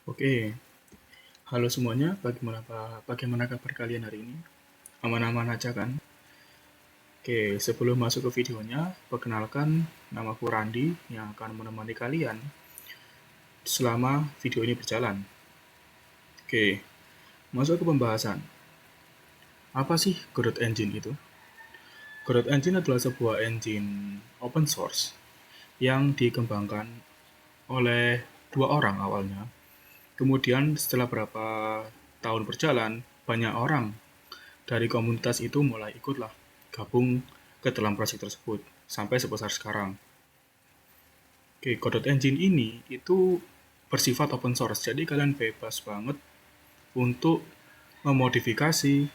Oke, halo semuanya. Bagaimana kabar kalian hari ini? Aman-aman aja kan? Oke, sebelum masuk ke videonya, perkenalkan namaku Randi yang akan menemani kalian selama video ini berjalan. Oke, masuk ke pembahasan. Apa sih Godot Engine itu? Godot Engine adalah sebuah engine open source yang dikembangkan oleh dua orang awalnya. Kemudian setelah berapa tahun berjalan, banyak orang dari komunitas itu mulai ikutlah gabung ke dalam proyek tersebut sampai sebesar sekarang. Oke, Godot Engine ini itu bersifat open source, jadi kalian bebas banget untuk memodifikasi,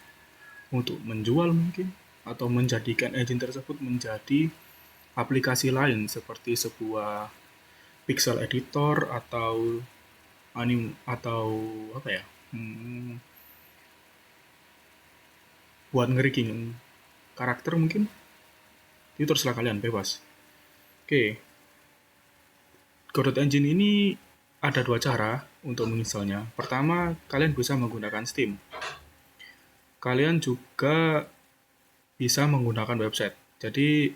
untuk menjual mungkin, atau menjadikan engine tersebut menjadi aplikasi lain seperti sebuah pixel editor atau atau apa ya, buat ngerigging karakter mungkin. Itu terserah kalian, bebas. Oke, Godot Engine ini ada dua cara untuk menginstalnya. Pertama, kalian bisa menggunakan Steam. Kalian juga bisa menggunakan website. Jadi,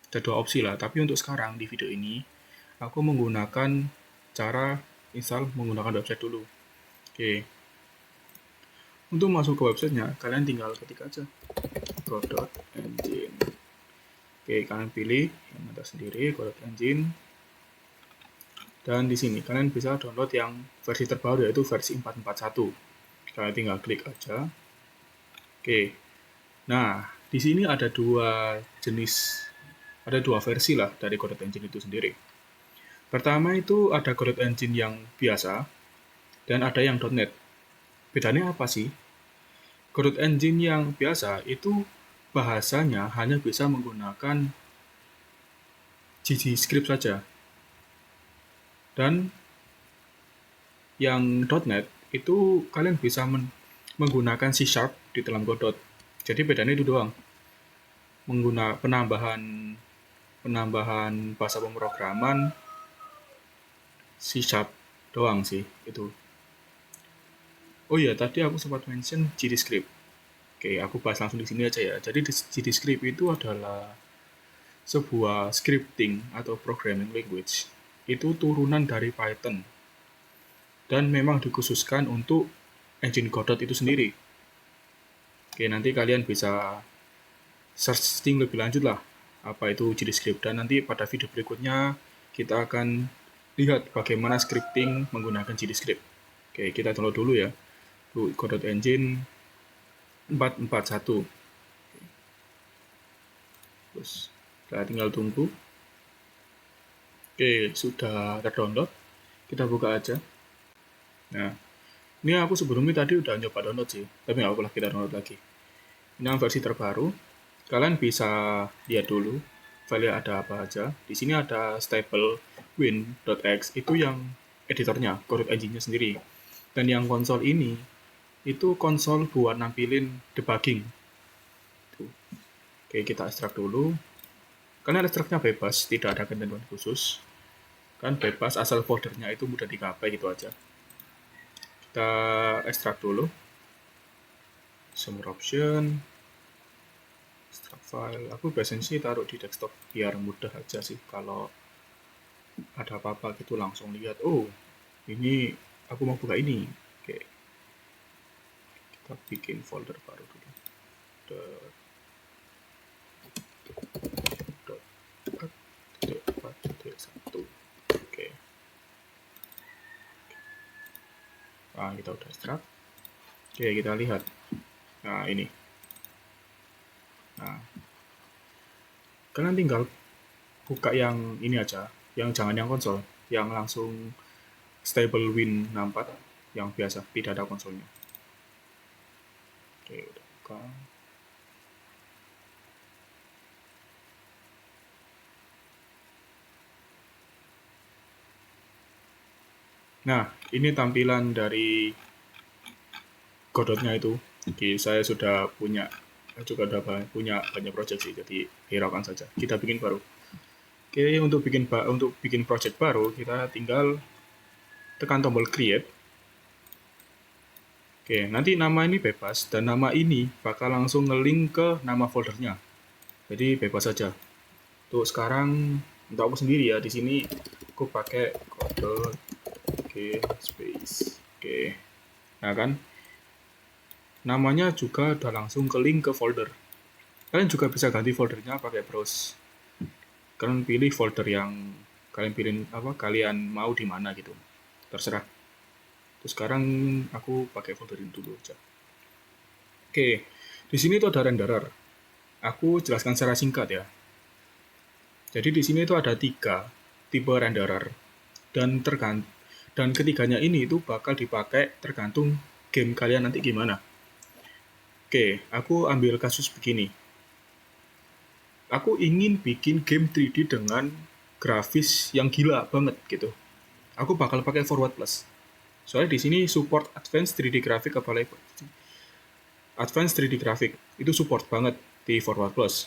ada dua opsi lah. Tapi untuk sekarang, di video ini, aku menggunakan cara install menggunakan website dulu. Oke. Untuk masuk ke websitenya, kalian tinggal ketik aja Godot Engine. Oke, kalian pilih yang atas sendiri, Godot Engine. Dan di sini kalian bisa download yang versi terbaru, yaitu versi 4.4.1. Kalian tinggal klik aja. Oke. Nah, di sini ada dua versi lah dari Godot Engine itu sendiri. Pertama itu ada Godot Engine yang biasa dan ada yang .NET. Bedanya apa sih? Godot Engine yang biasa itu bahasanya hanya bisa menggunakan JavaScript saja. Dan yang .NET itu kalian bisa menggunakan C# di dalam Godot. Jadi bedanya itu doang. Penambahan bahasa pemrograman C# doang sih itu. Oh iya, tadi aku sempat mention JavaScript. Oke, aku bahas langsung di sini aja ya. Jadi JavaScript itu adalah sebuah scripting atau programming language. Itu turunan dari Python. Dan memang dikhususkan untuk engine Godot itu sendiri. Oke, nanti kalian bisa searching lebih lanjut lah apa itu JavaScript, dan nanti pada video berikutnya kita akan lihat bagaimana scripting menggunakan JavaScript. Oke, kita download dulu ya Godot Engine 4.4.1. Terus kita tinggal tunggu. Oke, sudah terdownload. Kita buka aja. Nah, ini aku sebelumnya tadi udah nyoba download sih, tapi nggak apa-apa, kita download lagi. Ini yang versi terbaru. Kalian bisa lihat dulu file ada apa aja. Di sini ada stable win.x, itu yang editornya, Godot Engine-nya sendiri. Dan yang konsol ini, itu konsol buat nampilin debugging. Tuh. Oke, kita ekstrak dulu. Kalian ekstraknya bebas, tidak ada ketentuan khusus. Kan bebas, asal foldernya itu mudah digapai gitu aja. Kita ekstrak dulu. Sumber option, extract file. Aku biasanya sih taruh di desktop biar mudah aja sih, kalau ada apa-apa gitu langsung lihat, oh ini aku mau buka ini. Oke, kita bikin folder baru dulu. Oke, nah kita udah extract. Oke, kita lihat. Nah ini, nah kalian tinggal buka yang ini aja, yang jangan yang konsol, yang langsung stable win64 yang biasa, tidak ada konsolnya. Oke, udah buka. Nah, ini tampilan dari Godotnya itu. Oke, saya sudah punya banyak project sih, jadi hiraukan saja. Kita bikin baru. Oke, untuk bikin project baru, kita tinggal tekan tombol create. Oke, nanti nama ini bebas dan nama ini bakal langsung nge-link ke nama foldernya. Jadi bebas saja. Untuk sekarang untuk aku sendiri ya, di sini aku pakai kode game space. Oke. Nah kan, namanya juga udah langsung ke link ke folder. Kalian juga bisa ganti foldernya pakai browse. Kalian pilih folder yang kalian mau di mana gitu. Terserah. Terus sekarang aku pakai folder ini dulu aja. Oke, di sini tuh ada renderer. Aku jelaskan secara singkat ya. Jadi di sini itu ada 3 tipe renderer dan ketiganya ini itu bakal dipakai tergantung game kalian nanti gimana. Oke, aku ambil kasus begini. Aku ingin bikin game 3D dengan grafis yang gila banget gitu. Aku bakal pakai Forward Plus. Soalnya di sini support Advanced 3D Graphic available. Advanced 3D Graphic itu support banget di Forward Plus.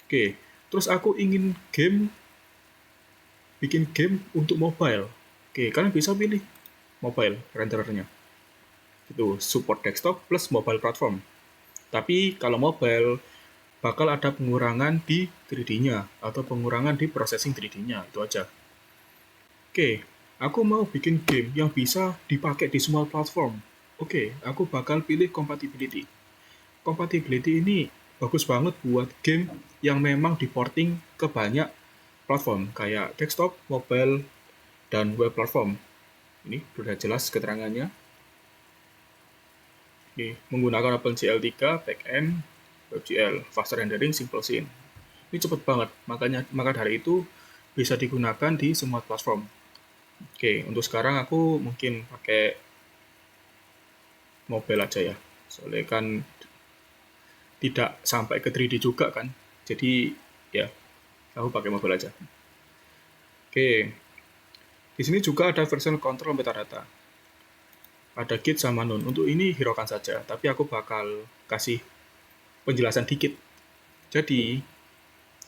Oke, terus aku ingin bikin game untuk mobile. Oke, kalian bisa pilih mobile renderernya. Itu support desktop plus mobile platform. Tapi kalau mobile bakal ada pengurangan di 3D-nya atau pengurangan di processing 3D-nya, itu aja. Oke, aku mau bikin game yang bisa dipakai di semua platform. Oke, aku bakal pilih compatibility. Compatibility ini bagus banget buat game yang memang diporting ke banyak platform, kayak desktop, mobile, dan web platform. Ini sudah jelas keterangannya. Oke, menggunakan OpenGL 3, backend, WebGL, fast rendering, simple scene. Ini cepet banget, maka dari itu bisa digunakan di semua platform. Oke, untuk sekarang aku mungkin pakai mobile aja ya. Soalnya kan tidak sampai ke 3D juga kan. Jadi ya, aku pakai mobile aja. Oke. Di sini juga ada version control metadata. Ada git sama none. Untuk ini hiraukan saja, tapi aku bakal kasih penjelasan dikit. Jadi,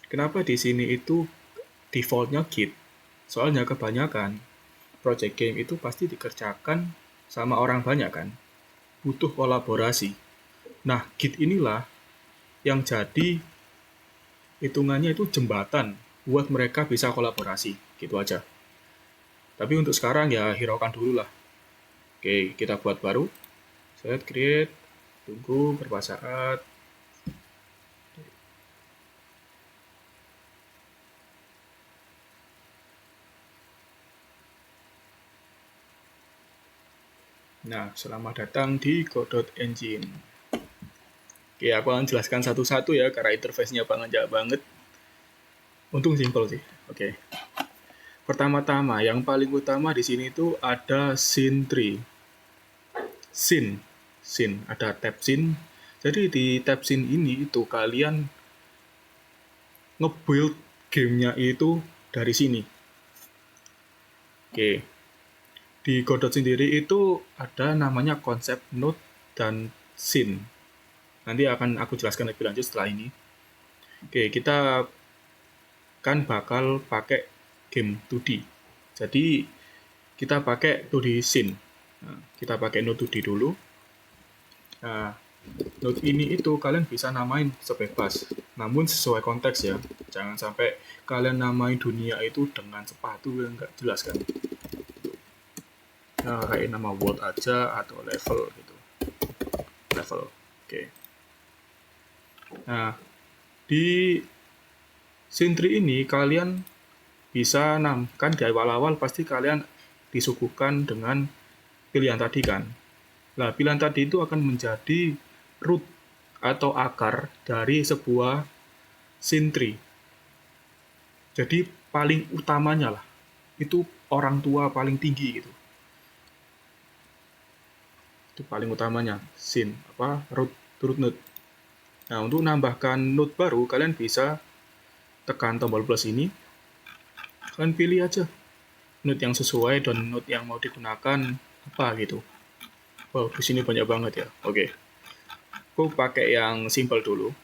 kenapa di sini itu defaultnya git? Soalnya kebanyakan project game itu pasti dikerjakan sama orang banyak kan, butuh kolaborasi. Nah, Git inilah yang jadi hitungannya itu jembatan buat mereka bisa kolaborasi, gitu aja. Tapi untuk sekarang ya hiraukan dulu lah. Oke, kita buat baru. Set create, tunggu beberapa saat. Nah, selamat datang di Godot Engine. Oke, aku akan jelaskan satu-satu ya, karena interface-nya banget. Untung simple sih. Oke. Pertama-tama, yang paling utama di sini itu ada scene tree. Scene, ada tab scene. Jadi di tab scene ini itu kalian nge-build gamenya itu dari sini. Oke. Di Godot sendiri itu ada namanya konsep node dan scene. Nanti akan aku jelaskan lebih lanjut setelah ini. Oke, kita kan bakal pakai game 2D. Jadi kita pakai 2D scene. Nah, kita pakai node 2D dulu. Nah, node ini itu kalian bisa namain sebebas, namun sesuai konteks ya. Jangan sampai kalian namain dunia itu dengan sepatu yang nggak jelas kan. Nah, kayak nama world aja atau level gitu. Level, oke. Nah, di scene tree ini kalian bisa kan di awal-awal pasti kalian disuguhkan dengan pilihan tadi kan. Nah, pilihan tadi itu akan menjadi root atau akar dari sebuah scene tree. Jadi paling utamanya lah, itu orang tua paling tinggi gitu. Itu paling utamanya, scene, root node. Nah, untuk menambahkan node baru, kalian bisa tekan tombol plus ini. Kalian pilih aja node yang sesuai dan node yang mau digunakan apa gitu. Wow, di sini banyak banget ya. Oke. Aku pakai yang simple dulu.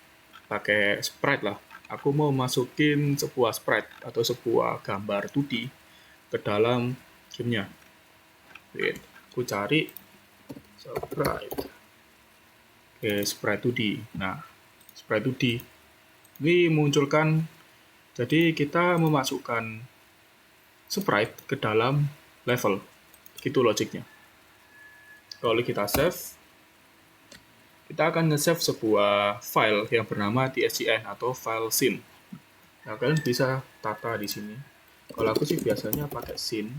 Pakai sprite lah. Aku mau masukin sebuah sprite atau sebuah gambar 2D ke dalam gamenya. Oke. Aku cari sprite. Oke, sprite 2D. Nah, sprite 2D ini munculkan, jadi kita memasukkan sprite ke dalam level. Gitu logiknya. Kalau kita save, kita akan nge-save sebuah file yang bernama tscn atau file scene. Nah, kalian bisa tata di sini. Kalau aku sih biasanya pakai scene,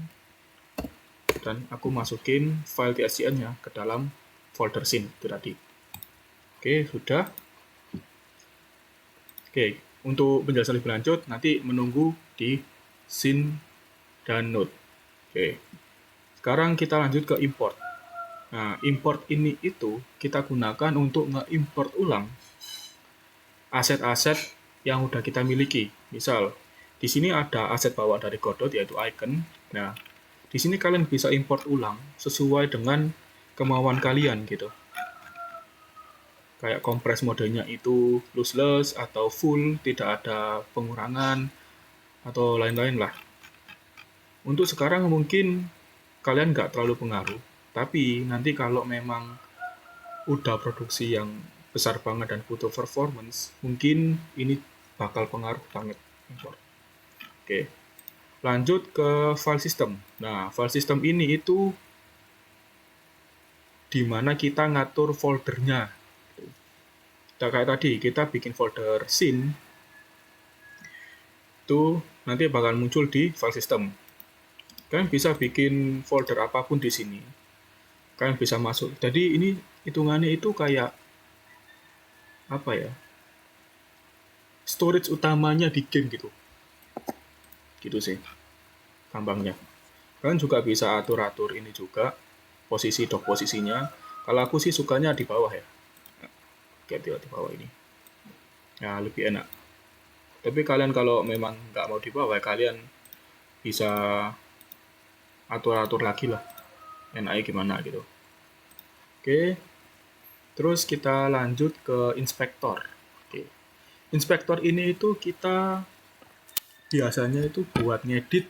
dan aku masukin file tscn-nya ke dalam folder scene itu tadi. Oke, sudah. Oke, untuk penjelasan lebih lanjut nanti menunggu di scene dan node. Oke. Sekarang kita lanjut ke import. Nah, import ini itu kita gunakan untuk nge-import ulang aset-aset yang udah kita miliki. Misal, di sini ada aset bawaan dari Godot yaitu icon. Nah, di sini kalian bisa import ulang sesuai dengan kemauan kalian gitu. Kayak kompres modenya itu lossless atau full, tidak ada pengurangan atau lain-lain lah. Untuk sekarang mungkin kalian nggak terlalu pengaruh, tapi nanti kalau memang udah produksi yang besar banget dan butuh performance, mungkin ini bakal pengaruh banget import. Oke, lanjut ke file system. Nah, file system ini itu dimana kita ngatur foldernya. Nah, kayak tadi kita bikin folder scene, itu nanti bakal muncul di file system. Kalian bisa bikin folder apapun di sini. Kalian bisa masuk. Jadi ini hitungannya itu kayak apa ya? Storage utamanya di game gitu. Gitu sih. Gampangnya. Kalian juga bisa atur-atur ini juga. Posisi dock posisinya. Kalau aku sih sukanya di bawah ya. Kayak di bawah ini. Ya, lebih enak. Tapi kalian kalau memang nggak mau di bawah, kalian bisa atur-atur lagi lah. Enaknya gimana gitu. Oke. Terus kita lanjut ke inspektor. Oke. Inspektor ini itu kita biasanya itu buat ngedit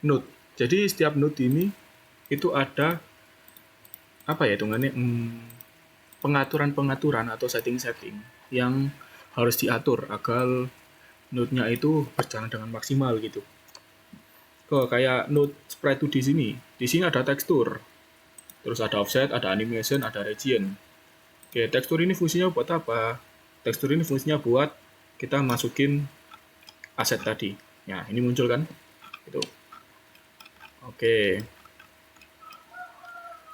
node. Jadi setiap node ini itu ada apa ya hitungannya pengaturan-pengaturan atau setting-setting yang harus diatur agar node-nya itu berjalan dengan maksimal gitu. Kayak node sprite 2 di sini. Di sini ada tekstur. Terus ada offset, ada animation, ada region. Oke, tekstur ini fungsinya buat apa? Tekstur ini fungsinya buat kita masukin aset tadi. Ya, ini muncul kan? Gitu. Oke.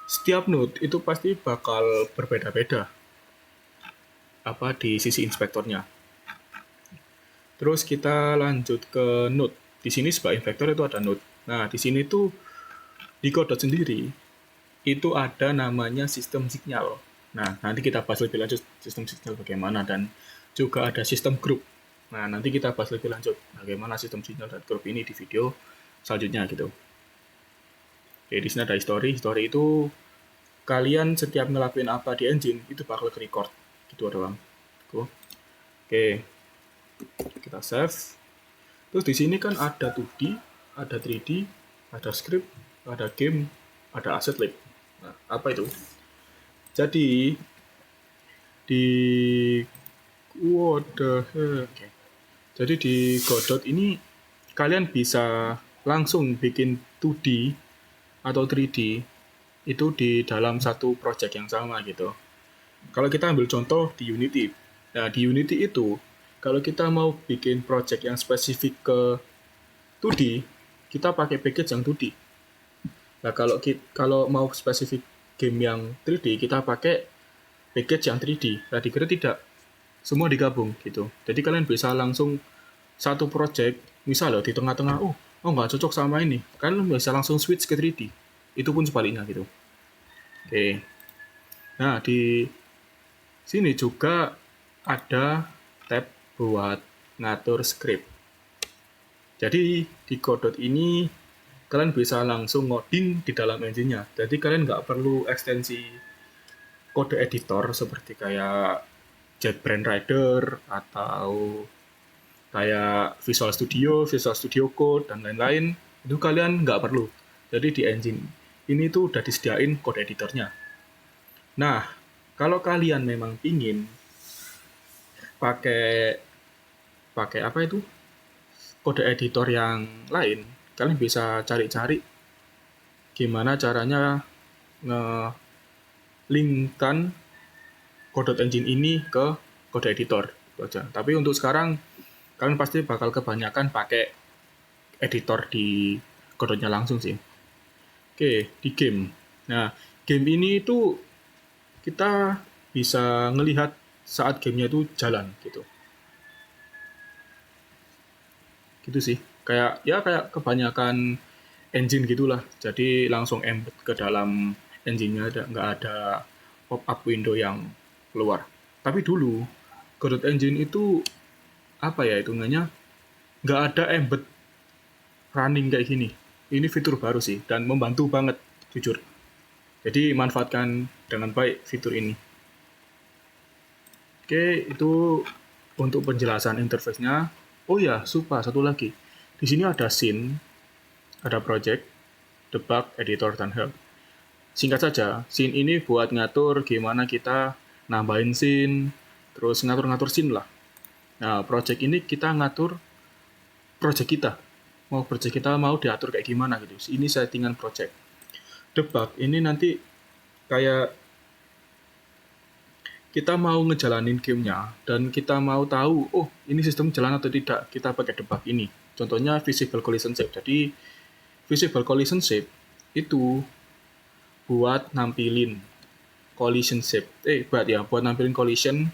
Setiap node itu pasti bakal berbeda-beda apa di sisi inspektornya. Terus kita lanjut ke node. Di sini sebagai inspektor itu ada node. Nah, di sini tuh di Godot sendiri itu ada namanya sistem signal. Nah, nanti kita bahas lebih lanjut sistem signal bagaimana dan juga ada sistem group. Nah, nanti kita bahas lebih lanjut bagaimana sistem signal dan group ini di video selanjutnya gitu. Oke, di sini ada history. History itu kalian setiap ngelakuin apa di engine itu bakal ke record gitu doang. Oke. Kita save. Terus di sini kan ada 2D, ada 3D, ada script, ada game, ada asset lib. Nah, apa itu? Jadi di what the heck? Okay. Jadi di Godot ini kalian bisa langsung bikin 2D atau 3D itu di dalam satu project yang sama gitu. Kalau kita ambil contoh di Unity. Nah, di Unity itu kalau kita mau bikin project yang spesifik ke 2D, kita pakai package yang 2D. Nah, kalau mau spesifik game yang 3D, kita pakai package yang 3D. Nah, dikira tidak. Semua digabung gitu. Jadi kalian bisa langsung satu project, misal di tengah-tengah, oh nggak cocok sama ini. Kalian bisa langsung switch ke 3D. Itu pun sebaliknya gitu. Oke. Nah, di sini juga ada tab buat ngatur script. Jadi di Godot ini kalian bisa langsung ngoding di dalam engine-nya. Jadi kalian nggak perlu ekstensi kode editor seperti kayak JetBrains Rider atau kayak Visual Studio Code dan lain-lain. Itu kalian nggak perlu. Jadi di engine ini tuh udah disediain kode editornya. Nah, kalau kalian memang pingin pakai pakai apa itu kode editor yang lain, kalian bisa cari-cari gimana caranya nge-linkkan Code Engine ini ke kode editor. Itu aja. Tapi untuk sekarang kalian pasti bakal kebanyakan pakai editor di kodenya langsung sih. Oke, di game. Nah, game ini itu kita bisa ngelihat saat gamenya itu jalan gitu. Gitu sih. Kayak kebanyakan engine gitulah. Jadi langsung embed ke dalam engine-nya, nggak ada pop-up window yang keluar. Tapi dulu Godot Engine itu apa ya hitungannya, nggak ada embed running kayak gini. Ini fitur baru sih dan membantu banget jujur. Jadi manfaatkan dengan baik fitur ini. Oke, itu untuk penjelasan interface-nya. Oh ya, lupa satu lagi. Di sini ada scene, ada project, debug, editor, dan help. Singkat saja, scene ini buat ngatur gimana kita nambahin scene, terus ngatur-ngatur scene lah. Nah, project ini kita ngatur project kita. Project kita mau diatur kayak gimana gitu. Ini settingan project. Debug ini nanti kayak kita mau ngejalanin gamenya dan kita mau tahu, oh ini sistem jalan atau tidak, kita pakai debug ini. Contohnya visible collision shape. Jadi visible collision shape itu buat nampilin collision shape. Buat nampilin collision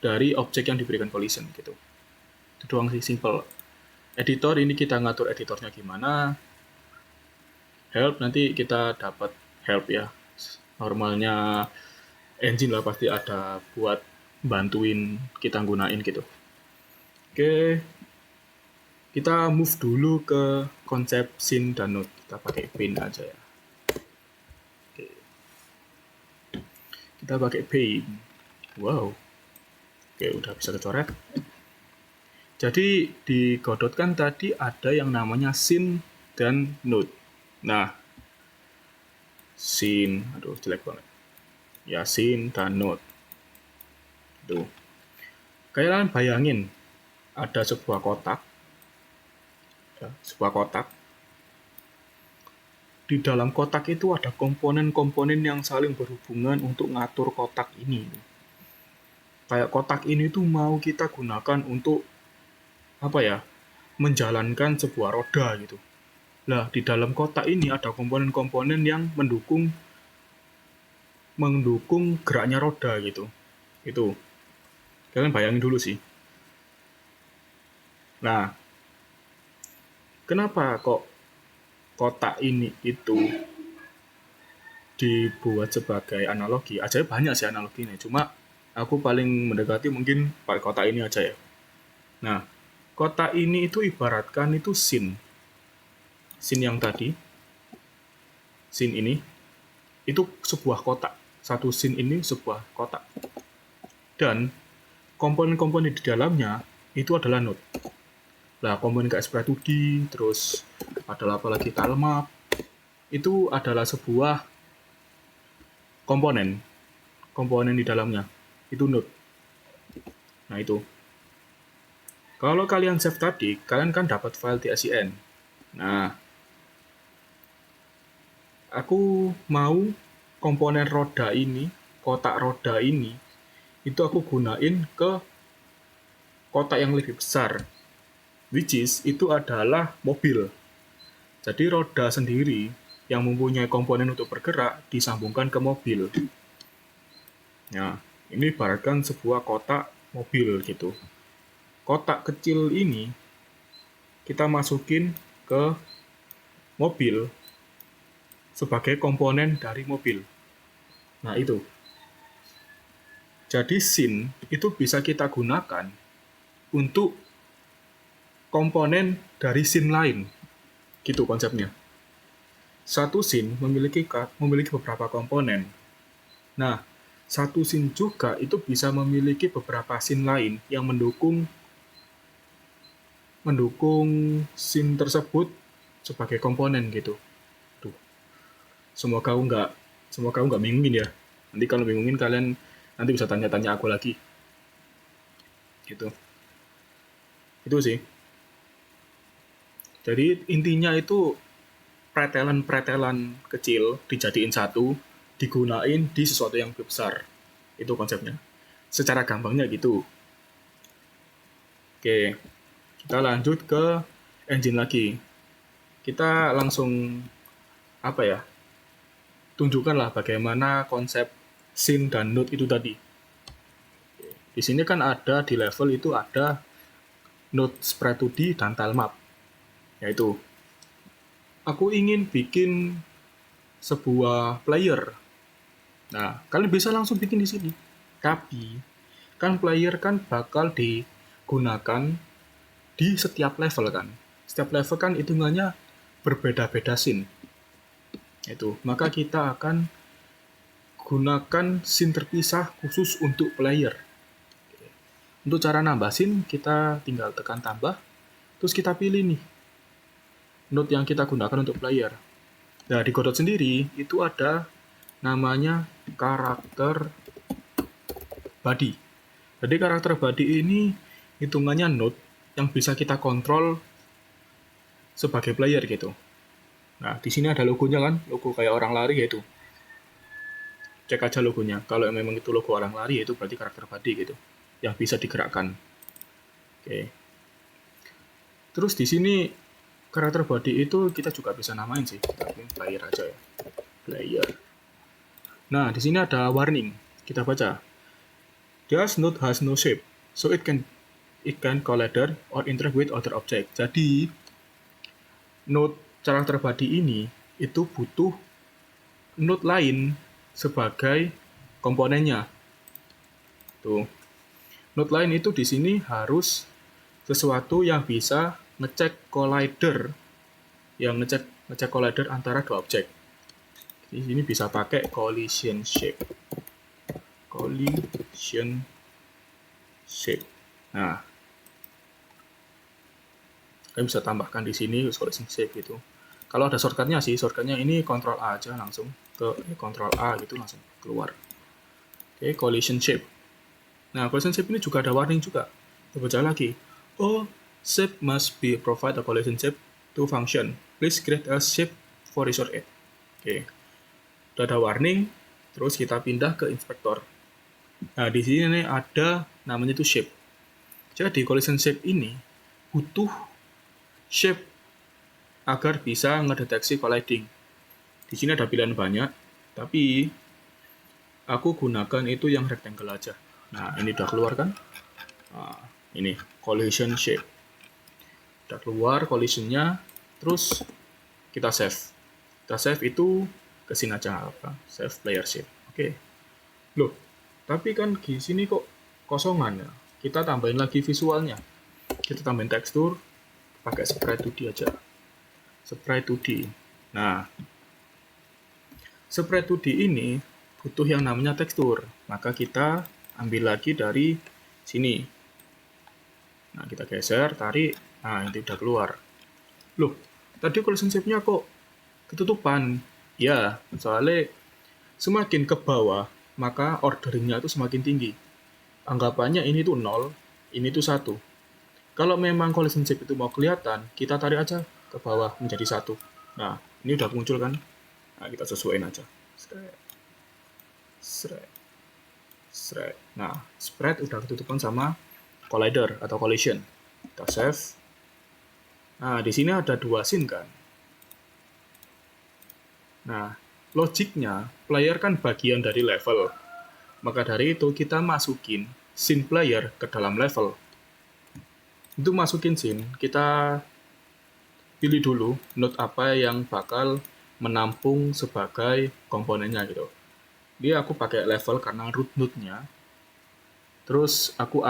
dari objek yang diberikan collision gitu. Itu doang sih, simple. Editor ini kita ngatur editornya gimana. Help nanti kita dapat help ya. Normalnya engine lah pasti ada buat bantuin kita gunain gitu. Oke, kita move dulu ke konsep scene dan node. Kita pakai paint aja ya. Oke. Kita pakai paint. Wow. Oke, udah bisa kecoret. Jadi di Godot kan tadi ada yang namanya scene dan node. Nah, scene, aduh jelek banget. Ya, scene dan node. Tuh. Kalian bayangin ada sebuah kotak. Di dalam kotak itu ada komponen-komponen yang saling berhubungan untuk ngatur kotak ini. Kayak kotak ini tuh mau kita gunakan untuk apa ya? Menjalankan sebuah roda gitu. Nah, di dalam kotak ini ada komponen-komponen yang mendukung geraknya roda gitu. Itu. Kalian bayangin dulu sih. Nah, kenapa kok kotak ini itu dibuat sebagai analogi? Aja banyak sih analoginya, cuma aku paling mendekati mungkin pakai kotak ini aja ya. Nah, kotak ini itu ibaratkan itu scene. Scene yang tadi, scene ini, itu sebuah kotak. Satu scene ini sebuah kotak. Dan komponen-komponen di dalamnya itu adalah node. Nah, komponen kayak Sprite 2D, terus adalah apalagi tilemap, itu adalah sebuah komponen di dalamnya. Itu node. Nah, itu. Kalau kalian save tadi, kalian kan dapat file .scn. Nah, aku mau komponen roda ini, kotak roda ini, itu aku gunain ke kotak yang lebih besar. Which is, itu adalah mobil. Jadi roda sendiri yang mempunyai komponen untuk bergerak disambungkan ke mobil. Nah, ini ibaratkan sebuah kotak mobil gitu. Kotak kecil ini kita masukin ke mobil sebagai komponen dari mobil. Nah, itu. Jadi scene itu bisa kita gunakan untuk komponen dari scene lain. Gitu konsepnya. Satu scene memiliki beberapa komponen. Nah, satu scene juga itu bisa memiliki beberapa scene lain yang mendukung scene tersebut sebagai komponen gitu. Tuh. Semoga aku nggak bingungin ya. Nanti kalau bingungin kalian nanti bisa tanya-tanya aku lagi. Gitu. Itu sih. Jadi intinya itu pretelan-pretelan kecil dijadiin satu, digunain di sesuatu yang besar. Itu konsepnya. Secara gampangnya gitu. Oke, kita lanjut ke engine lagi. Kita langsung apa ya? Tunjukkanlah bagaimana konsep scene dan node itu tadi. Di sini kan ada di level itu ada node spread 2D dan tile map. Yaitu aku ingin bikin sebuah player. Nah, kalian bisa langsung bikin di sini. Tapi kan player kan bakal digunakan di setiap level kan. Setiap level kan hitungannya berbeda-beda scene. Itu, maka kita akan gunakan scene terpisah khusus untuk player. Untuk cara nambah scene, kita tinggal tekan tambah, terus kita pilih nih node yang kita gunakan untuk player. Nah, di Godot sendiri itu ada namanya karakter body. Jadi karakter body ini hitungannya node yang bisa kita kontrol sebagai player gitu. Nah, di sini ada logonya kan, logo kayak orang lari yaitu. Cek aja logonya. Kalau memang itu logo orang lari, itu berarti karakter body gitu, yang bisa digerakkan. Oke. Terus di sini karakter body itu kita juga bisa namain sih, tapi player aja ya. Player. Nah, di sini ada warning. Kita baca. This node has no shape, so it can collider or interact with other object. Jadi node karakter body ini itu butuh node lain sebagai komponennya. Tuh. Node lain itu di sini harus sesuatu yang bisa ngecek collider, yang ngecek collider antara dua objek. Di sini bisa pakai collision shape. Collision shape. Nah, kalian bisa tambahkan di sini collision shape gitu. Kalau ada shortcutnya sih, shortcutnya ini Ctrl A aja langsung ke Ctrl A gitu langsung keluar. Oke, collision shape. Nah, collision shape ini juga ada warning juga. Kita baca lagi. Oh, shape must be provide a collision shape to function. Please create a shape for resort 8. Oke. Udah ada warning, terus kita pindah ke inspektor. Nah, di sini nih ada namanya itu shape. Jadi collision shape ini butuh shape agar bisa ngedeteksi colliding. Di sini ada pilihan banyak, tapi aku gunakan itu yang rectangle aja. Nah, ini udah keluar kan? Nah, ini collision shape. Udah keluar collisionnya, terus kita save. Kita save itu ke sini aja apa? Save player shape. Oke. Loh, tapi kan di sini kok kosongan ya. Kita tambahin lagi visualnya. Kita tambahin tekstur pakai sprite 2D aja. Sprite 2D. Nah, sprite 2D ini butuh yang namanya tekstur. Maka kita ambil lagi dari sini. Nah, kita geser, tarik. Nah, ini udah keluar. Loh, tadi collision shape-nya kok ketutupan? Ya, soalnya semakin ke bawah, maka orderingnya itu semakin tinggi. Anggapannya ini tuh 0, ini tuh 1. Kalau memang collision shape itu mau kelihatan, kita tarik aja ke bawah menjadi 1. Nah, ini udah muncul kan? Nah, kita sesuaiin aja. Shred. Nah, spread udah ketutupan sama collider atau collision. Kita save. Nah, di sini ada dua scene kan. Nah, logiknya player kan bagian dari level. Maka dari itu kita masukin scene player ke dalam level. Untuk masukin scene, kita pilih dulu node apa yang bakal menampung sebagai komponennya gitu. Dia aku pakai level karena root node-nya. Terus aku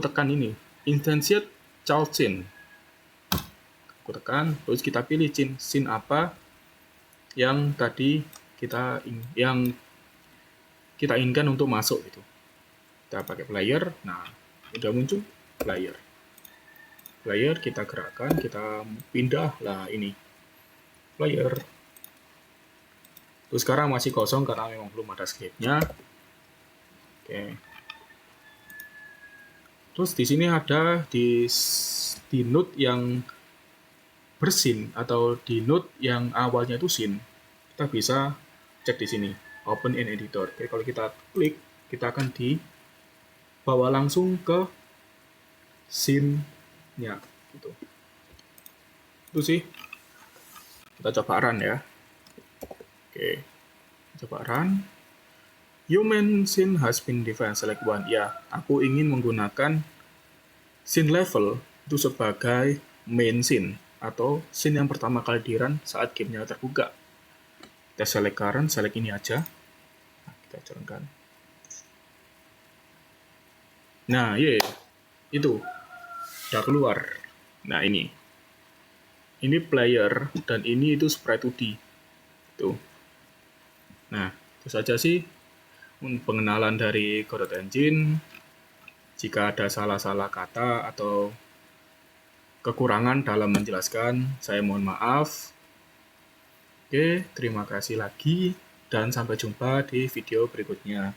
tekan ini, instantiate child scene. Aku tekan, terus kita pilih scene apa yang tadi kita inginkan untuk masuk gitu. Kita pakai player. Nah, udah muncul player. Player kita gerakkan, kita pindah lah ini. Player. Terus sekarang masih kosong karena memang belum ada script-nya. Oke. Terus di sini ada di node yang bersin atau di node yang awalnya itu sin. Kita bisa cek di sini, open in editor. Oke, kalau kita klik, kita akan dibawa langsung ke sin-nya gitu. Itu sih. Kita coba run ya. Oke. Coba run. Human scene has been defined, select one. Ya, aku ingin menggunakan scene level itu sebagai main scene atau scene yang pertama kali di run saat gamenya terbuka. Kita select current, select ini aja. Nah, kita jalankan. Nah, itu udah keluar. Nah, ini player dan ini itu sprite 2D. Tuh. Nah, itu saja sih pengenalan dari Godot Engine. Jika ada salah-salah kata atau kekurangan dalam menjelaskan, saya mohon maaf. Oke, terima kasih lagi dan sampai jumpa di video berikutnya.